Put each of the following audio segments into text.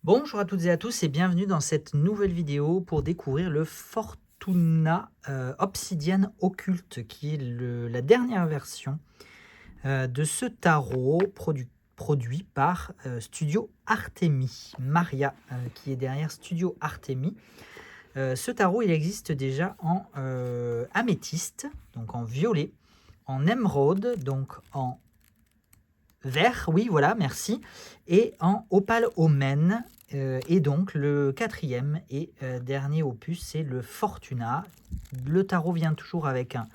Bonjour à toutes et à tous et bienvenue dans cette nouvelle vidéo pour découvrir le Fortuna Obsidian Occulte qui est la dernière version de ce tarot produit par Studio Artemi, Maria qui est derrière Studio Artemi. Ce tarot il existe déjà en améthyste, donc en violet, en émeraude, donc en vert, oui, voilà, merci, et en opale omen. Et donc le quatrième et dernier opus, c'est le Fortuna. Le tarot vient toujours avec un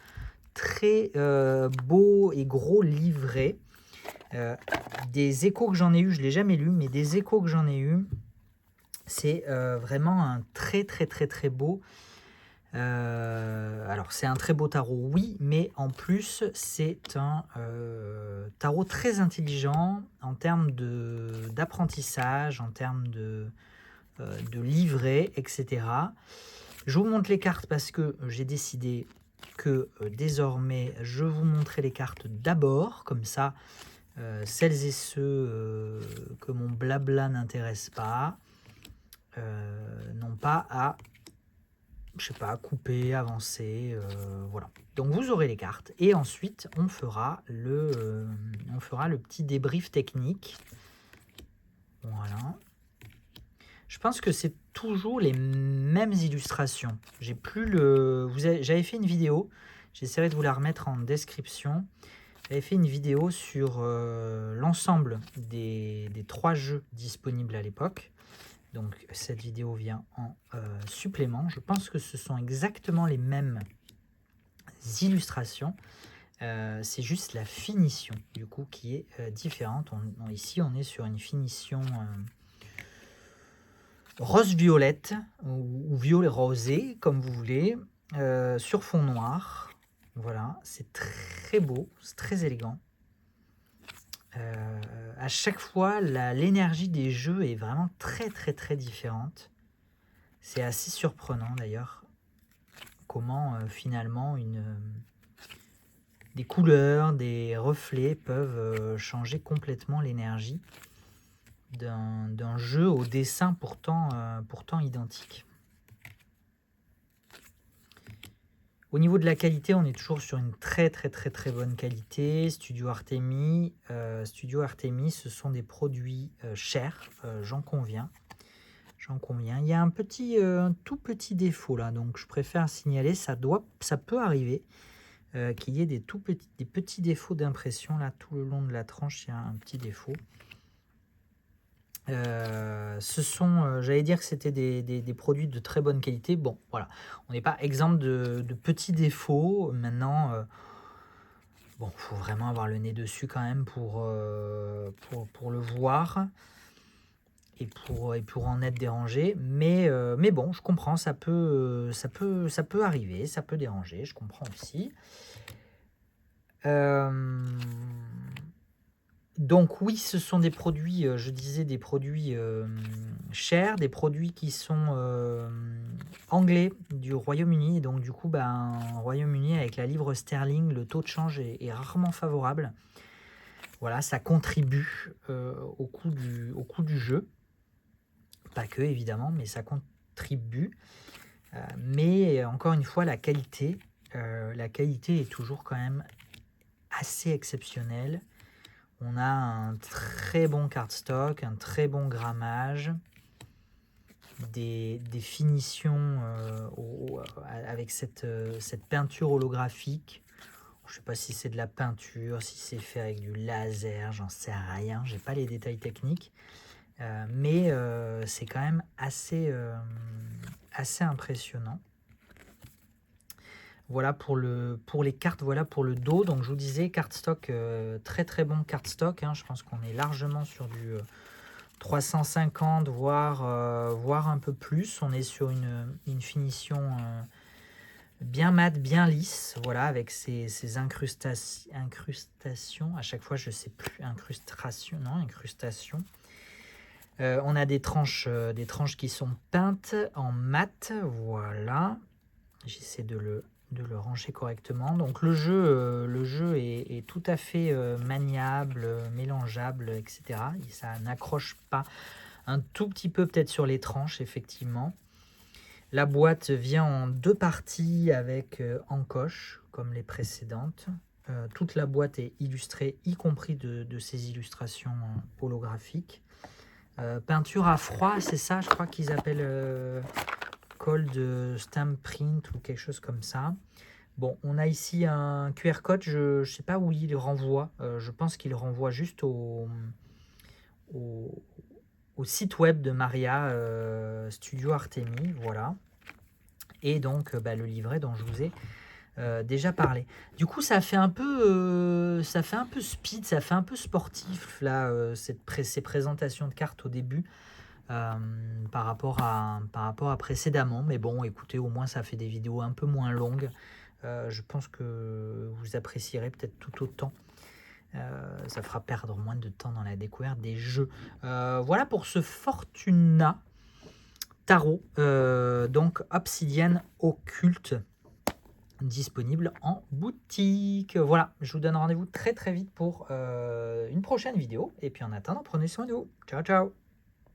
très beau et gros livret. Des échos que j'en ai eu, je ne l'ai jamais lu, mais des échos que j'en ai eu, c'est vraiment un très très très très beau. Alors c'est un très beau tarot, oui, mais en plus c'est un tarot très intelligent en termes d'apprentissage, en termes de livret, etc. Je vous montre les cartes parce que j'ai décidé que désormais je vous montrerai les cartes d'abord, comme ça celles et ceux que mon blabla n'intéresse pas n'ont pas à, je sais pas, couper, avancer, voilà. Donc vous aurez les cartes et ensuite on fera le petit débrief technique. Voilà. Je pense que c'est toujours les mêmes illustrations. J'ai plus le. J'avais fait une vidéo. J'essaierai de vous la remettre en description. J'avais fait une vidéo sur l'ensemble des 3 jeux disponibles à l'époque. Donc cette vidéo vient en supplément. Je pense que ce sont exactement les mêmes illustrations. C'est juste la finition du coup qui est différente. Ici on est sur une finition rose-violette ou violet rosé comme vous voulez, sur fond noir. Voilà, c'est très beau, c'est très élégant. À chaque fois, l'énergie des jeux est vraiment très très très différente. C'est assez surprenant d'ailleurs comment finalement des couleurs, des reflets peuvent changer complètement l'énergie d'un jeu au dessin pourtant identique. Au niveau de la qualité, on est toujours sur une très très très très bonne qualité. Studio Artemi, ce sont des produits chers, j'en conviens. Il y a un tout petit défaut là, donc je préfère signaler, ça peut arriver qu'il y ait des petits défauts d'impression là, tout le long de la tranche, il y a un petit défaut. J'allais dire que c'était des produits de très bonne qualité. Bon, voilà, on n'est pas exempt de petits défauts. Maintenant, bon, faut vraiment avoir le nez dessus quand même pour le voir et pour en être dérangé. Mais bon, je comprends, ça peut arriver, ça peut déranger, je comprends aussi. Donc oui, ce sont des produits, je disais des produits chers, des produits qui sont anglais du Royaume-Uni. Et donc du coup, Royaume-Uni avec la livre sterling, le taux de change est rarement favorable. Voilà, ça contribue au coût du jeu. Pas que évidemment, mais ça contribue. Mais encore une fois, la qualité est toujours quand même assez exceptionnelle. On a un très bon cardstock, un très bon grammage, des finitions avec cette peinture holographique. Je ne sais pas si c'est de la peinture, si c'est fait avec du laser, j'en sais rien, j'ai pas les détails techniques. Mais c'est quand même assez impressionnant. Voilà pour les cartes, voilà pour le dos. Donc je vous disais, cardstock, très très bon cardstock. Hein. Je pense qu'on est largement sur du 350, voire un peu plus. On est sur une finition bien mate, bien lisse. Voilà, avec ces incrustations. À chaque fois, je ne sais plus, incrustation, non, incrustation. On a des tranches qui sont peintes en mat. Voilà. J'essaie de le ranger correctement. Donc le jeu est tout à fait maniable, mélangeable, etc. Et ça n'accroche pas un tout petit peu peut-être sur les tranches, effectivement. La boîte vient en 2 parties avec encoche, comme les précédentes. Toute la boîte est illustrée, y compris de ces illustrations holographiques. Peinture à froid, c'est ça, je crois qu'ils appellent cold stamp print ou quelque chose comme ça. Bon, on a ici un QR code, je ne sais pas où il renvoie. Je pense qu'il renvoie juste au, au site web de Maria Studio Artemi, voilà. Et donc le livret dont je vous ai déjà parlé. Du coup, ça fait un peu speed, ça fait un peu sportif là, ces présentations de cartes au début. Par rapport à précédemment. Mais bon, écoutez, au moins ça fait des vidéos un peu moins longues. Je pense que vous apprécierez peut-être tout autant. Ça fera perdre moins de temps dans la découverte des jeux. Voilà pour ce Fortuna Tarot. Donc Obsidienne Occulte, disponible en boutique. Voilà, je vous donne rendez-vous très très vite pour une prochaine vidéo. Et puis en attendant, prenez soin de vous. Ciao, ciao.